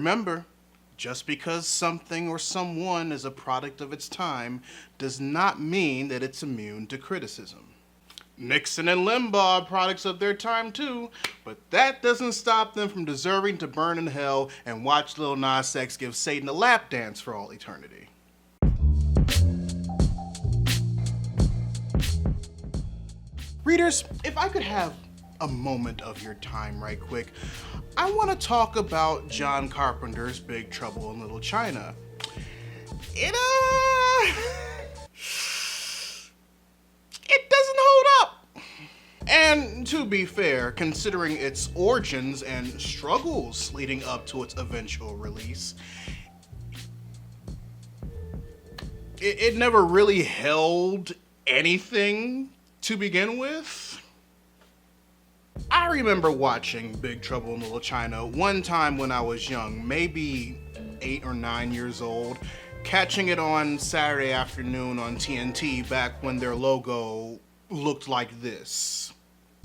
Remember, just because something or someone is a product of its time does not mean that it's immune to criticism. Nixon and Limbaugh are products of their time too, but that doesn't stop them from deserving to burn in hell and watch Lil Nas X give Satan a lap dance for all eternity. Readers, if I could have a moment of your time right quick, I want to talk about John Carpenter's Big Trouble in Little China. It doesn't hold up. And to be fair, considering its origins and struggles leading up to its eventual release, it never really held anything to begin with. I remember watching Big Trouble in Little China one time when I was young, maybe 8 or 9 years old, catching it on Saturday afternoon on TNT back when their logo looked like this.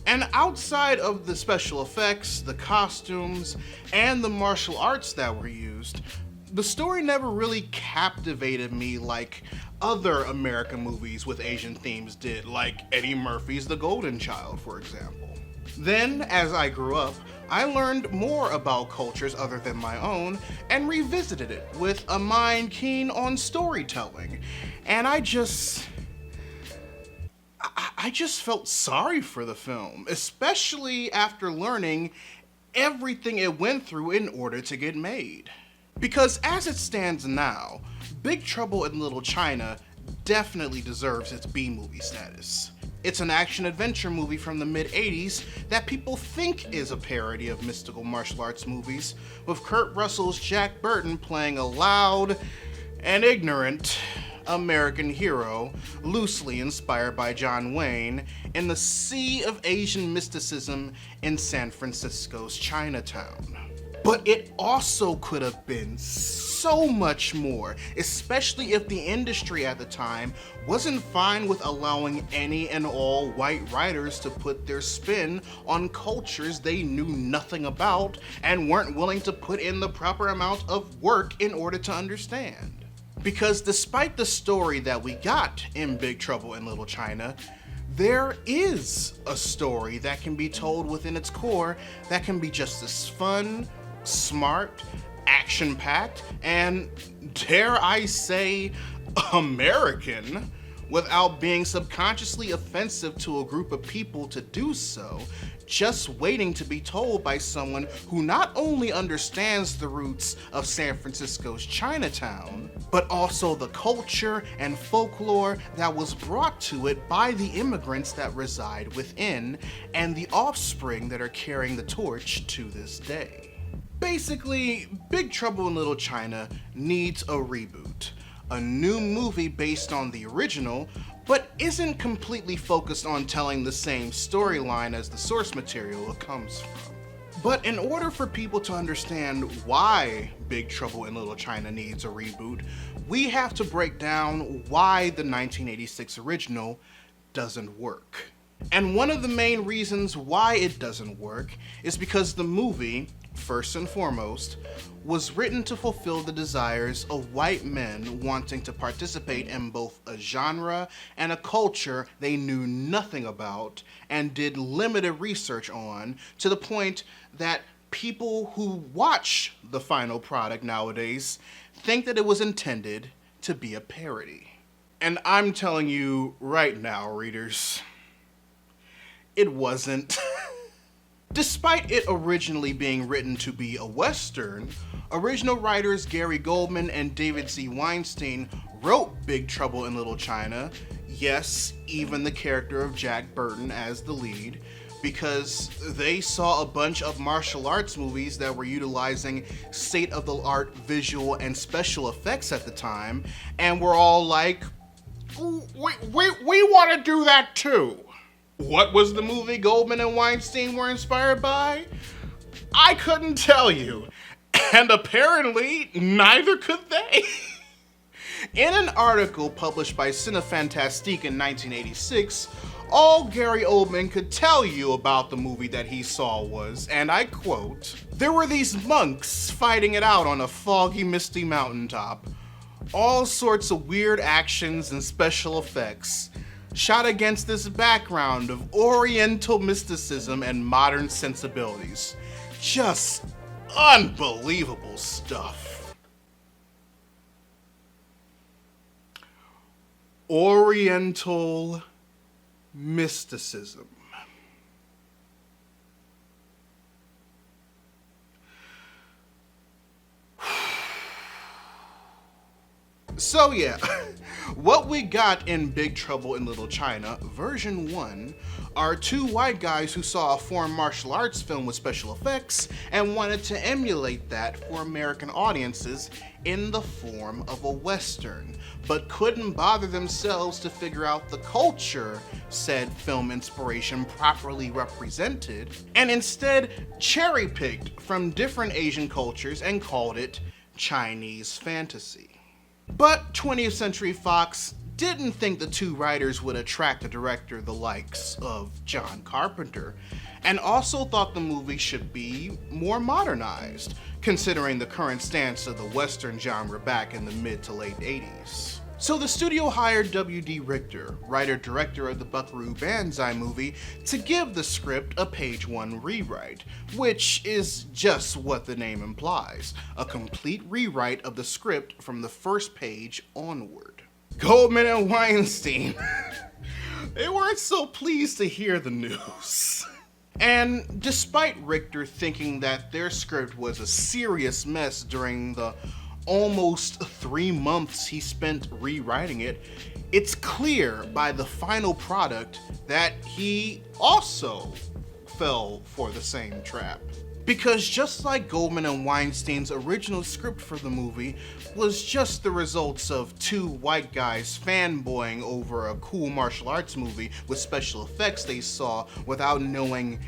And outside of the special effects, the costumes, and the martial arts that were used, the story never really captivated me like other American movies with Asian themes did, like Eddie Murphy's The Golden Child, for example. Then, as I grew up, I learned more about cultures other than my own and revisited it with a mind keen on storytelling. And I just felt sorry for the film, especially after learning everything it went through in order to get made. Because as it stands now, Big Trouble in Little China definitely deserves its B-movie status. It's an action-adventure movie from the mid-'80s that people think is a parody of mystical martial arts movies, with Kurt Russell's Jack Burton playing a loud and ignorant American hero, loosely inspired by John Wayne, in the sea of Asian mysticism in San Francisco's Chinatown. But it also could have been so much more, especially if the industry at the time wasn't fine with allowing any and all white writers to put their spin on cultures they knew nothing about and weren't willing to put in the proper amount of work in order to understand. Because despite the story that we got in Big Trouble in Little China, there is a story that can be told within its core that can be just as fun, smart, action-packed, and, dare I say, American, without being subconsciously offensive to a group of people to do so, just waiting to be told by someone who not only understands the roots of San Francisco's Chinatown, but also the culture and folklore that was brought to it by the immigrants that reside within, and the offspring that are carrying the torch to this day. Basically, Big Trouble in Little China needs a reboot. A new movie based on the original, but isn't completely focused on telling the same storyline as the source material it comes from. But in order for people to understand why Big Trouble in Little China needs a reboot, we have to break down why the 1986 original doesn't work. And one of the main reasons why it doesn't work is because the movie, first and foremost, was written to fulfill the desires of white men wanting to participate in both a genre and a culture they knew nothing about and did limited research on, to the point that people who watch the final product nowadays think that it was intended to be a parody. And I'm telling you right now, readers, it wasn't. Despite it originally being written to be a Western, original writers Gary Goldman and David Z. Weinstein wrote Big Trouble in Little China, yes, even the character of Jack Burton as the lead, because they saw a bunch of martial arts movies that were utilizing state-of-the-art visual and special effects at the time, and were all like, we want to do that too. What was the movie Goldman and Weinstein were inspired by? I couldn't tell you. And apparently, neither could they. In an article published by Cinefantastique in 1986, all Gary Oldman could tell you about the movie that he saw was, and I quote, "There were these monks fighting it out on a foggy, misty mountaintop. All sorts of weird actions and special effects, shot against this background of Oriental mysticism and modern sensibilities. Just unbelievable stuff." Oriental mysticism. So yeah, what we got in Big Trouble in Little China, version 1, are two white guys who saw a foreign martial arts film with special effects and wanted to emulate that for American audiences in the form of a Western, but couldn't bother themselves to figure out the culture said film inspiration properly represented, and instead cherry-picked from different Asian cultures and called it Chinese fantasy. But 20th Century Fox didn't think the two writers would attract a director the likes of John Carpenter, and also thought the movie should be more modernized, considering the current stance of the Western genre back in the mid to late 80s. So the studio hired W.D. Richter, writer-director of the Buckaroo Banzai movie, to give the script a page 1 rewrite, which is just what the name implies, a complete rewrite of the script from the first page onward. Goldman and Weinstein, they weren't so pleased to hear the news. And despite Richter thinking that their script was a serious mess during the almost 3 months he spent rewriting it, it's clear by the final product that he also fell for the same trap. Because just like Goldman and Weinstein's original script for the movie was just the results of two white guys fanboying over a cool martial arts movie with special effects they saw without knowing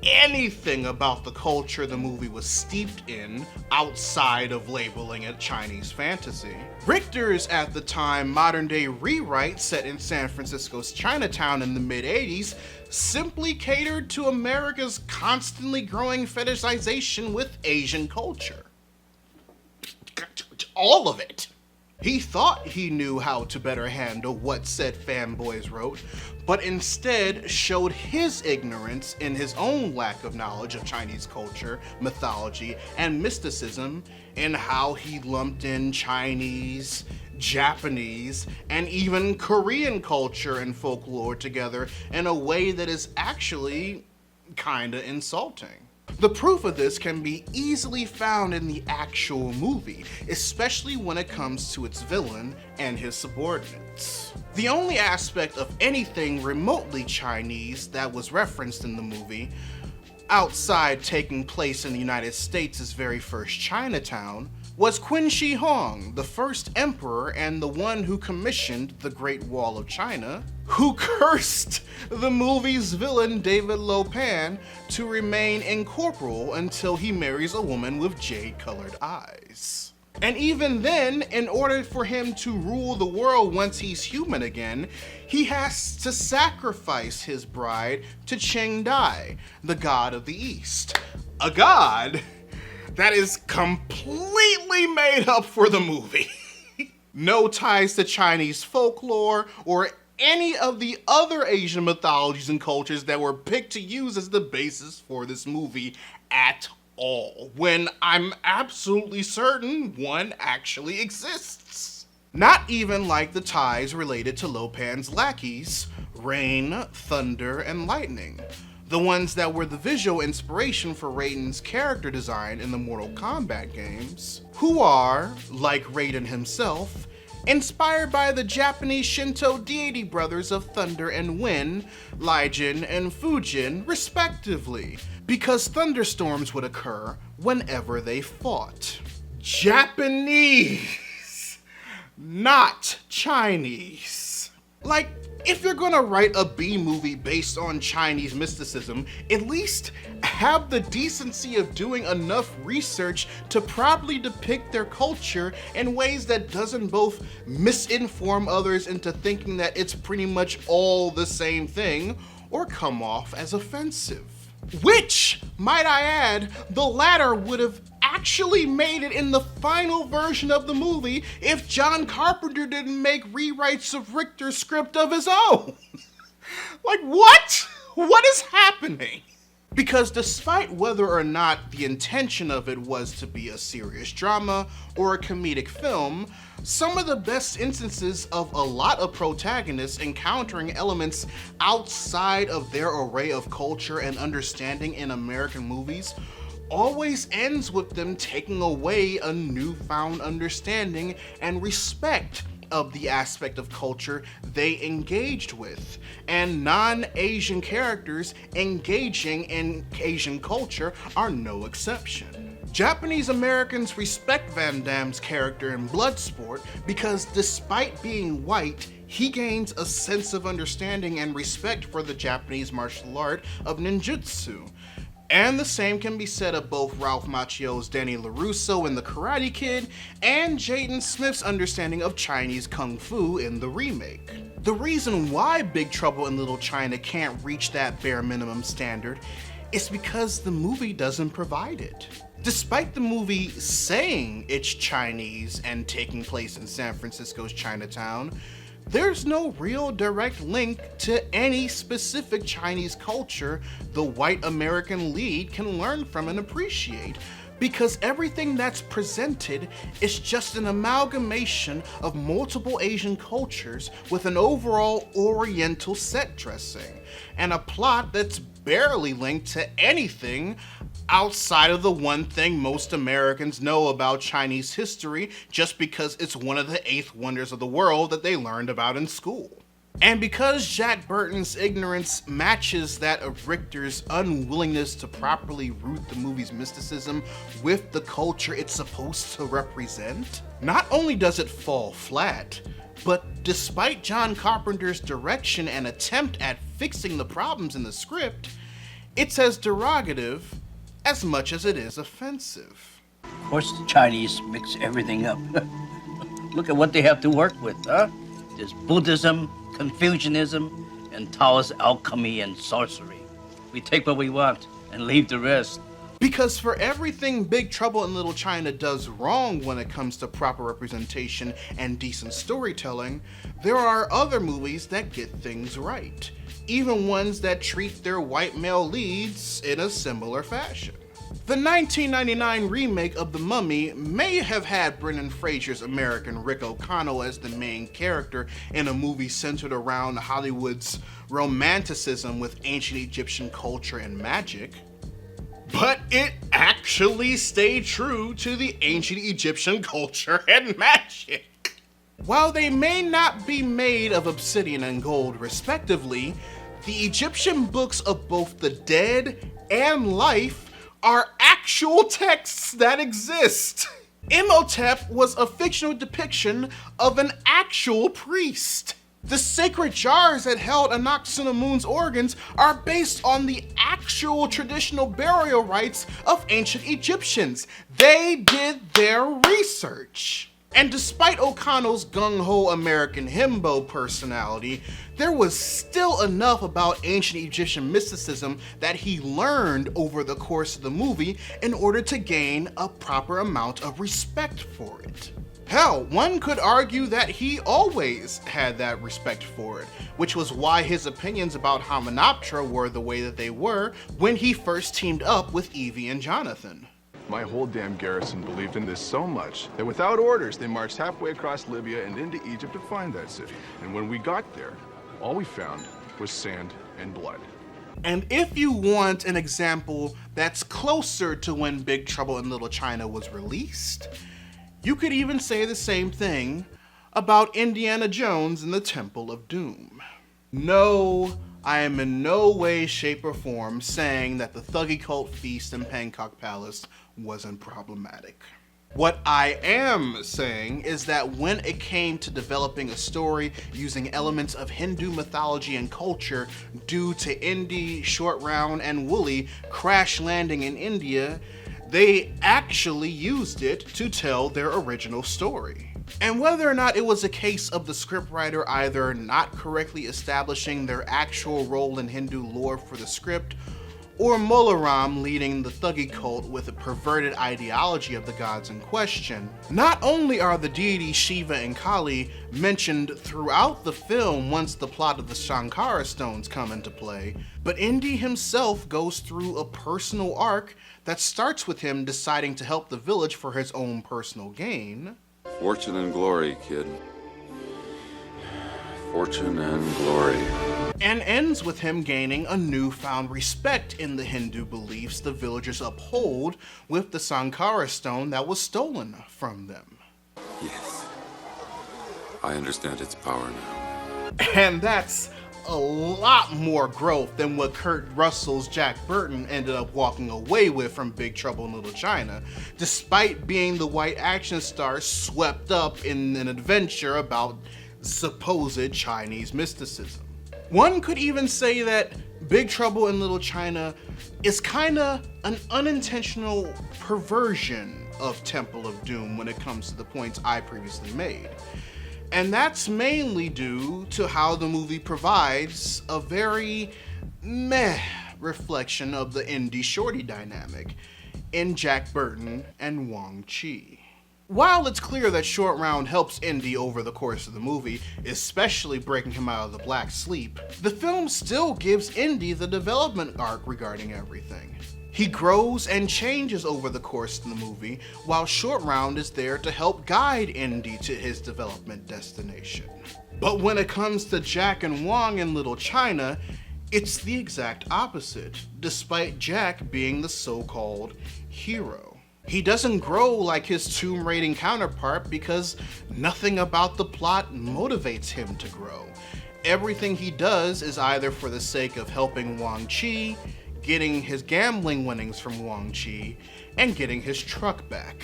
anything about the culture the movie was steeped in outside of labeling it Chinese fantasy. Richter's at the time modern-day rewrite set in San Francisco's Chinatown in the mid-80s simply catered to America's constantly growing fetishization with Asian culture. All of it. He thought he knew how to better handle what said fanboys wrote, but instead showed his ignorance in his own lack of knowledge of Chinese culture, mythology, and mysticism in how he lumped in Chinese, Japanese, and even Korean culture and folklore together in a way that is actually kinda insulting. The proof of this can be easily found in the actual movie, especially when it comes to its villain and his subordinates. The only aspect of anything remotely Chinese that was referenced in the movie, outside taking place in the United States' very first Chinatown, was Qin Shi Huang, the first emperor and the one who commissioned the Great Wall of China, who cursed the movie's villain David Lo Pan to remain incorporeal until he marries a woman with jade-colored eyes. And even then, in order for him to rule the world once he's human again, he has to sacrifice his bride to Cheng Dai, the god of the East. A god that is completely made up for the movie. No ties to Chinese folklore or any of the other Asian mythologies and cultures that were picked to use as the basis for this movie at all, when I'm absolutely certain one actually exists. Not even like the ties related to Lo Pan's lackeys, Rain, Thunder, and Lightning, the ones that were the visual inspiration for Raiden's character design in the Mortal Kombat games, who are, like Raiden himself, inspired by the Japanese Shinto deity brothers of Thunder and Wind, Raijin and Fujin, respectively, because thunderstorms would occur whenever they fought. Japanese, not Chinese. Like, If you're gonna write a B movie based on Chinese mysticism, at least have the decency of doing enough research to properly depict their culture in ways that doesn't both misinform others into thinking that it's pretty much all the same thing, or come off as offensive. Which, might I add, the latter would have actually made it in the final version of the movie if John Carpenter didn't make rewrites of Richter's script of his own. Like, what? What is happening? Because despite whether or not the intention of it was to be a serious drama or a comedic film, some of the best instances of a lot of protagonists encountering elements outside of their array of culture and understanding in American movies always ends with them taking away a newfound understanding and respect of the aspect of culture they engaged with, and non-Asian characters engaging in Asian culture are no exception. Japanese Americans respect Van Damme's character in Bloodsport because despite being white, he gains a sense of understanding and respect for the Japanese martial art of ninjutsu. And the same can be said of both Ralph Macchio's Danny LaRusso in The Karate Kid and Jaden Smith's understanding of Chinese Kung Fu in the remake. The reason why Big Trouble in Little China can't reach that bare minimum standard is because the movie doesn't provide it. Despite the movie saying it's Chinese and taking place in San Francisco's Chinatown, there's no real direct link to any specific Chinese culture the white American lead can learn from and appreciate, because everything that's presented is just an amalgamation of multiple Asian cultures with an overall Oriental set dressing, and a plot that's barely linked to anything outside of the one thing most Americans know about Chinese history just because it's one of the 8th wonders of the world that they learned about in school. And because Jack Burton's ignorance matches that of Richter's unwillingness to properly root the movie's mysticism with the culture it's supposed to represent, not only does it fall flat, but despite John Carpenter's direction and attempt at fixing the problems in the script, it's as derogative as much as it is offensive. Of course, the Chinese mix everything up. Look at what they have to work with, huh? There's Buddhism, Confucianism, and Taoist alchemy and sorcery. We take what we want and leave the rest. Because for everything Big Trouble in Little China does wrong when it comes to proper representation and decent storytelling, there are other movies that get things right, even ones that treat their white male leads in a similar fashion. The 1999 remake of The Mummy may have had Brendan Fraser's American Rick O'Connell as the main character in a movie centered around Hollywood's romanticism with ancient Egyptian culture and magic, but it actually stayed true to the ancient Egyptian culture and magic. While they may not be made of obsidian and gold respectively, the Egyptian books of both the dead and life are actual texts that exist. Imhotep was a fictional depiction of an actual priest. The sacred jars that held Anck-su-namun's organs are based on the actual traditional burial rites of ancient Egyptians. They did their research. And despite O'Connell's gung-ho American himbo personality, there was still enough about ancient Egyptian mysticism that he learned over the course of the movie in order to gain a proper amount of respect for it. Hell, one could argue that he always had that respect for it, which was why his opinions about Hymenoptera were the way that they were when he first teamed up with Evie and Jonathan. My whole damn garrison believed in this so much that without orders, they marched halfway across Libya and into Egypt to find that city. And when we got there, all we found was sand and blood. And if you want an example that's closer to when Big Trouble in Little China was released, you could even say the same thing about Indiana Jones and the Temple of Doom. No, I am in no way, shape, or form saying that the Thuggy Cult Feast in Bangkok Palace wasn't problematic. What I am saying is that when it came to developing a story using elements of Hindu mythology and culture due to Indy, Short Round, and Wooly crash landing in India, they actually used it to tell their original story. And whether or not it was a case of the scriptwriter either not correctly establishing their actual role in Hindu lore for the script, or Molaram leading the Thuggee cult with a perverted ideology of the gods in question, not only are the deities Shiva and Kali mentioned throughout the film once the plot of the Shankara stones come into play, but Indy himself goes through a personal arc that starts with him deciding to help the village for his own personal gain. Fortune and glory, kid. Fortune and glory. And ends with him gaining a newfound respect in the Hindu beliefs the villagers uphold with the Sankara stone that was stolen from them. Yes. I understand its power now. And that's a lot more growth than what Kurt Russell's Jack Burton ended up walking away with from Big Trouble in Little China, despite being the white action star swept up in an adventure about supposed Chinese mysticism. One could even say that Big Trouble in Little China is kinda an unintentional perversion of Temple of Doom when it comes to the points I previously made. And that's mainly due to how the movie provides a very meh reflection of the Indy Shorty dynamic in Jack Burton and Wang Chi. While it's clear that Short Round helps Indy over the course of the movie, especially breaking him out of the black sleep, the film still gives Indy the development arc regarding everything. He grows and changes over the course of the movie, while Short Round is there to help guide Indy to his development destination. But when it comes to Jack and Wang in Little China, it's the exact opposite, despite Jack being the so-called hero. He doesn't grow like his tomb raiding counterpart because nothing about the plot motivates him to grow. Everything he does is either for the sake of helping Wang Chi, getting his gambling winnings from Wang Chi, and getting his truck back.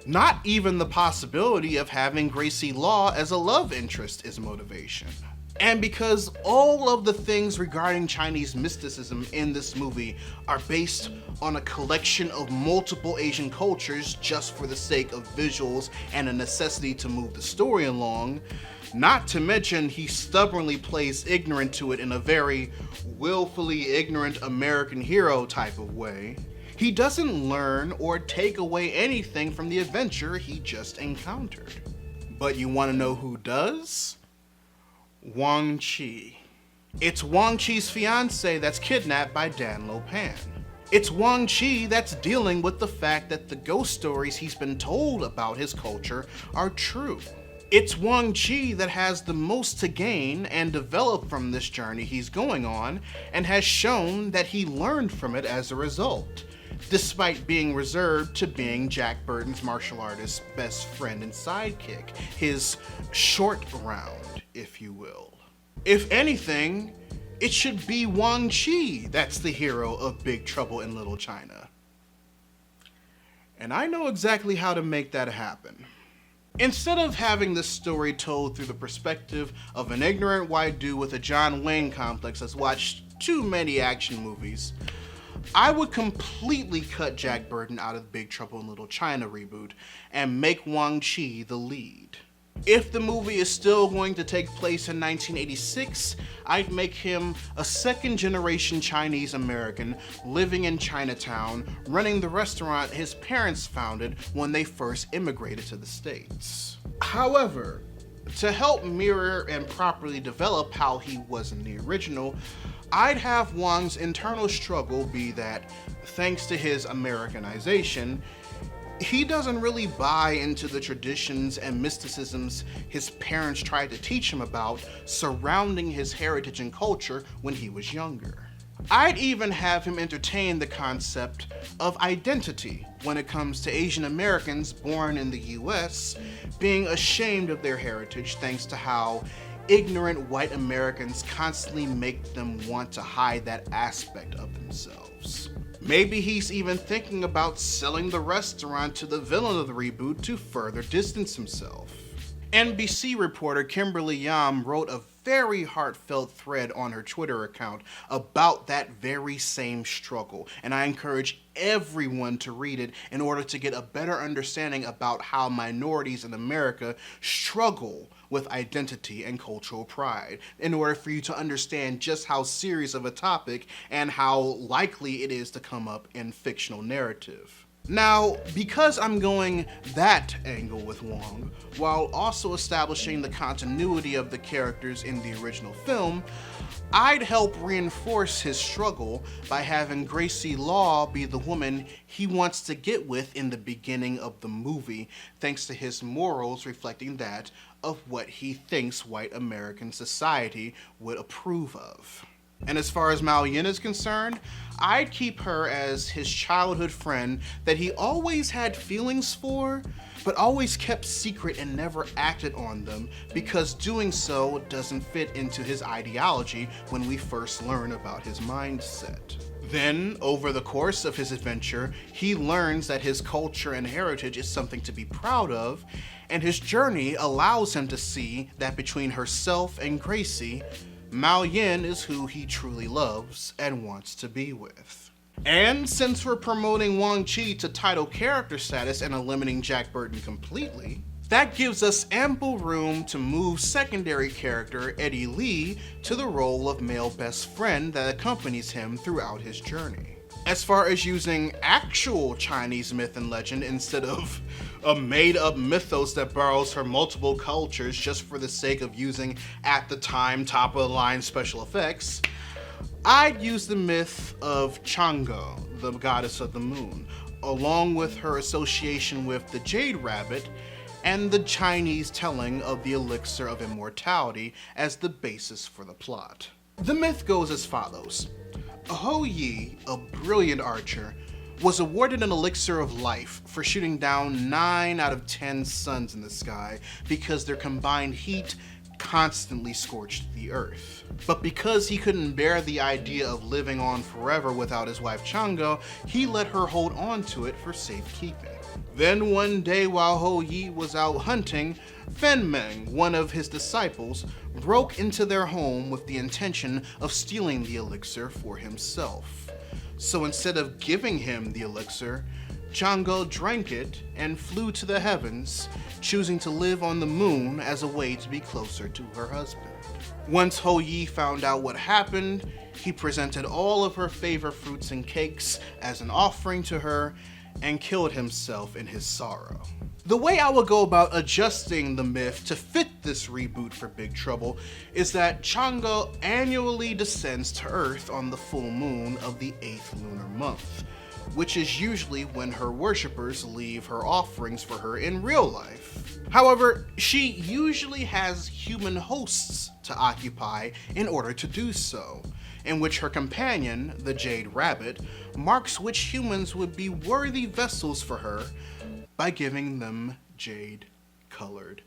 Not even the possibility of having Gracie Law as a love interest is motivation. And because all of the things regarding Chinese mysticism in this movie are based on a collection of multiple Asian cultures just for the sake of visuals and a necessity to move the story along, not to mention he stubbornly plays ignorant to it in a very willfully ignorant American hero type of way, he doesn't learn or take away anything from the adventure he just encountered. But you want to know who does? Wang Chi. It's Wang Chi's fiance that's kidnapped by Dan Lopan. It's Wang Chi that's dealing with the fact that the ghost stories he's been told about his culture are true. It's Wang Chi that has the most to gain and develop from this journey he's going on, and has shown that he learned from it as a result, despite being reserved to being Jack Burton's martial artist's best friend and sidekick, his short round, if you will. If anything, it should be Wang Chi that's the hero of Big Trouble in Little China. And I know exactly how to make that happen. Instead of having this story told through the perspective of an ignorant white dude with a John Wayne complex that's watched too many action movies, I would completely cut Jack Burton out of Big Trouble in Little China reboot and make Wang Chi the lead. If the movie is still going to take place in 1986, I'd make him a second-generation Chinese American living in Chinatown, running the restaurant his parents founded when they first immigrated to the States. However, to help mirror and properly develop how he was in the original, I'd have Wang's internal struggle be that, thanks to his Americanization, he doesn't really buy into the traditions and mysticisms his parents tried to teach him about surrounding his heritage and culture when he was younger. I'd even have him entertain the concept of identity when it comes to Asian Americans born in the US being ashamed of their heritage thanks to how ignorant white Americans constantly make them want to hide that aspect of themselves. Maybe he's even thinking about selling the restaurant to the villain of the reboot to further distance himself. NBC reporter Kimberly Yam wrote a very heartfelt thread on her Twitter account about that very same struggle, and I encourage everyone to read it in order to get a better understanding about how minorities in America struggle with identity and cultural pride, in order for you to understand just how serious of a topic and how likely it is to come up in fictional narrative. Now, because I'm going that angle with Wang, while also establishing the continuity of the characters in the original film, I'd help reinforce his struggle by having Gracie Law be the woman he wants to get with in the beginning of the movie, thanks to his morals reflecting that of what he thinks white American society would approve of. And as far as Mao Yin is concerned, I'd keep her as his childhood friend that he always had feelings for, but always kept secret and never acted on them because doing so doesn't fit into his ideology when we first learn about his mindset. Then, over the course of his adventure, he learns that his culture and heritage is something to be proud of, and his journey allows him to see that between herself and Gracie, Mao Yin is who he truly loves and wants to be with. And since we're promoting Wang Chi to title character status and eliminating Jack Burton completely, that gives us ample room to move secondary character Eddie Lee to the role of male best friend that accompanies him throughout his journey. As far as using actual Chinese myth and legend instead of a made-up mythos that borrows from multiple cultures just for the sake of using at the time top-of-the-line special effects, I'd use the myth of Chang'e, the goddess of the moon, along with her association with the Jade Rabbit and the Chinese telling of the elixir of immortality as the basis for the plot. The myth goes as follows. Ho Yi, a brilliant archer, was awarded an elixir of life for shooting down 9 out of 10 suns in the sky because their combined heat constantly scorched the earth. But because he couldn't bear the idea of living on forever without his wife Chang'e, he let her hold on to it for safekeeping. Then one day while Ho Yi was out hunting, Fen Meng, one of his disciples, broke into their home with the intention of stealing the elixir for himself. So instead of giving him the elixir, Chang'e drank it and flew to the heavens, choosing to live on the moon as a way to be closer to her husband. Once Ho Yi found out what happened, he presented all of her favorite fruits and cakes as an offering to her and killed himself in his sorrow. The way I would go about adjusting the myth to fit this reboot for Big Trouble is that Chang'e annually descends to Earth on the full moon of the 8th lunar month, which is usually when her worshippers leave her offerings for her in real life. However, she usually has human hosts to occupy in order to do so, in which her companion, the Jade Rabbit, marks which humans would be worthy vessels for her by giving them jade-colored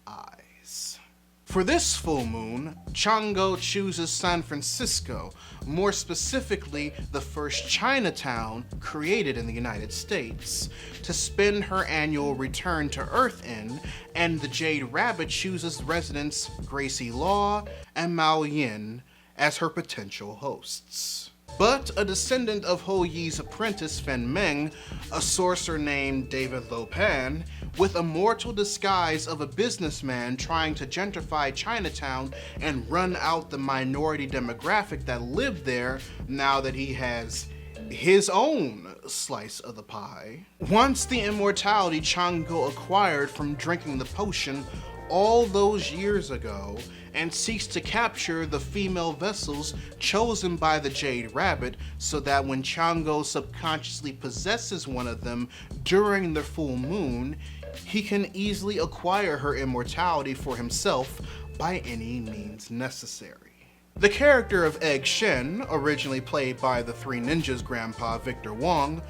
eyes. For this full moon, Chang'e chooses San Francisco, more specifically the first Chinatown created in the United States, to spend her annual return to Earth in, and the Jade Rabbit chooses residents Gracie Law and Mao Yin as her potential hosts. But a descendant of Ho Yi's apprentice Fen Meng, a sorcerer named David Lopan, with a mortal disguise of a businessman trying to gentrify Chinatown and run out the minority demographic that lived there now that he has his own slice of the pie, wants the immortality Chang'e acquired from drinking the potion all those years ago, and seeks to capture the female vessels chosen by the Jade Rabbit so that when Chang'e subconsciously possesses one of them during the full moon, he can easily acquire her immortality for himself by any means necessary. The character of Egg Shen, originally played by the Three Ninjas' grandpa Victor Wong,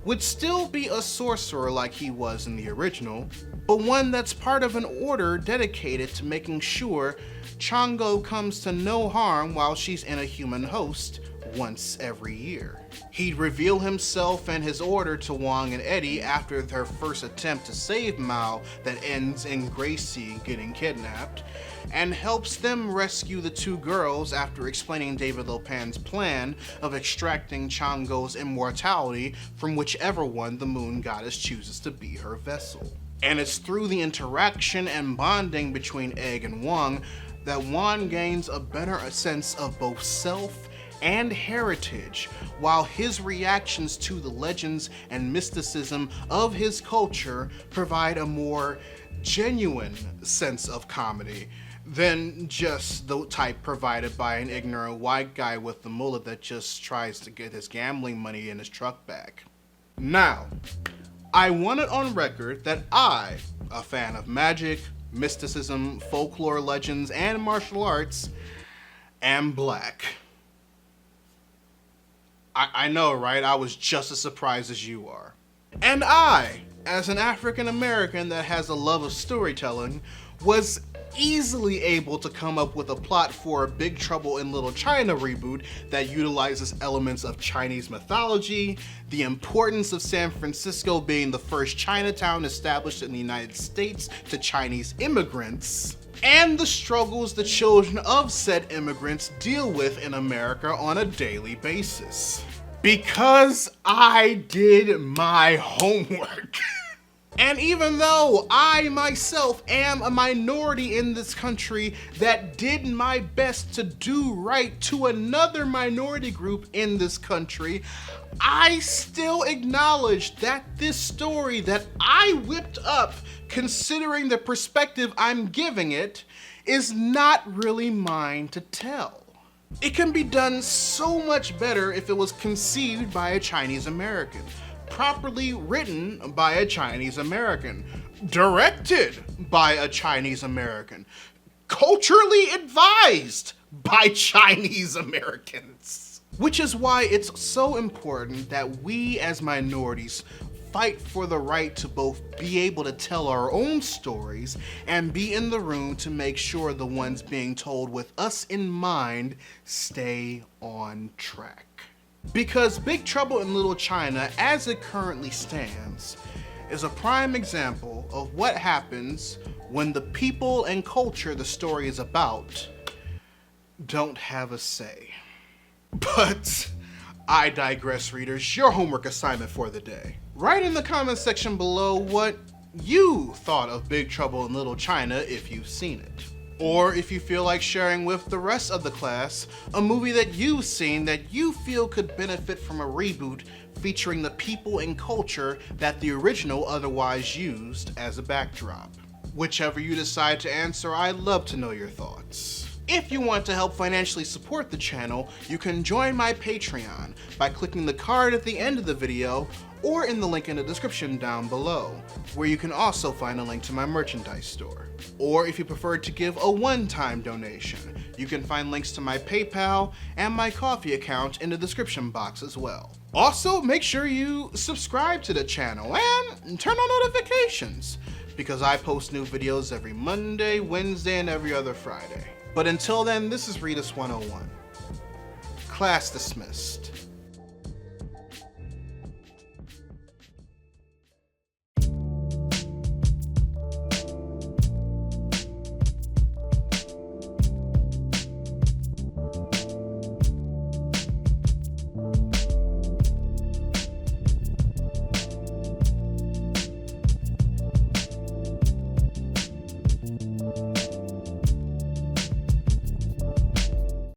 would still be a sorcerer like he was in the original, but one that's part of an order dedicated to making sure Chang'e comes to no harm while she's in a human host once every year. He'd reveal himself and his order to Wang and Eddie after their first attempt to save Mao that ends in Gracie getting kidnapped, and helps them rescue the two girls after explaining David Lopan's plan of extracting Chang'o's immortality from whichever one the moon goddess chooses to be her vessel. And it's through the interaction and bonding between Egg and Wang that Wang gains a better sense of both self and heritage, while his reactions to the legends and mysticism of his culture provide a more genuine sense of comedy than just the type provided by an ignorant white guy with the mullet that just tries to get his gambling money in his truck back. Now, I want it on record that I, a fan of magic, mysticism, folklore legends, and martial arts, am black. I know, right? I was just as surprised as you are. And I, as an African American that has a love of storytelling, was easily able to come up with a plot for a Big Trouble in Little China reboot that utilizes elements of Chinese mythology, the importance of San Francisco being the first Chinatown established in the United States to Chinese immigrants, and the struggles the children of said immigrants deal with in America on a daily basis. Because I did my homework. And even though I myself am a minority in this country that did my best to do right to another minority group in this country, I still acknowledge that this story that I whipped up, considering the perspective I'm giving it, is not really mine to tell. It can be done so much better if it was conceived by a Chinese American, properly written by a Chinese American, directed by a Chinese American, culturally advised by Chinese Americans. Which is why it's so important that we as minorities fight for the right to both be able to tell our own stories and be in the room to make sure the ones being told with us in mind stay on track. Because Big Trouble in Little China, as it currently stands, is a prime example of what happens when the people and culture the story is about don't have a say. But I digress, readers. Your homework assignment for the day. Write in the comment section below what you thought of Big Trouble in Little China if you've seen it. Or if you feel like sharing with the rest of the class a movie that you've seen that you feel could benefit from a reboot featuring the people and culture that the original otherwise used as a backdrop. Whichever you decide to answer, I'd love to know your thoughts. If you want to help financially support the channel, you can join my Patreon by clicking the card at the end of the video or in the link in the description down below, where you can also find a link to my merchandise store. Or if you prefer to give a one-time donation, you can find links to my PayPal and my Ko-fi account in the description box as well. Also, make sure you subscribe to the channel and turn on notifications, because I post new videos every Monday, Wednesday, and every other Friday. But until then, this is Readus 101. Class dismissed.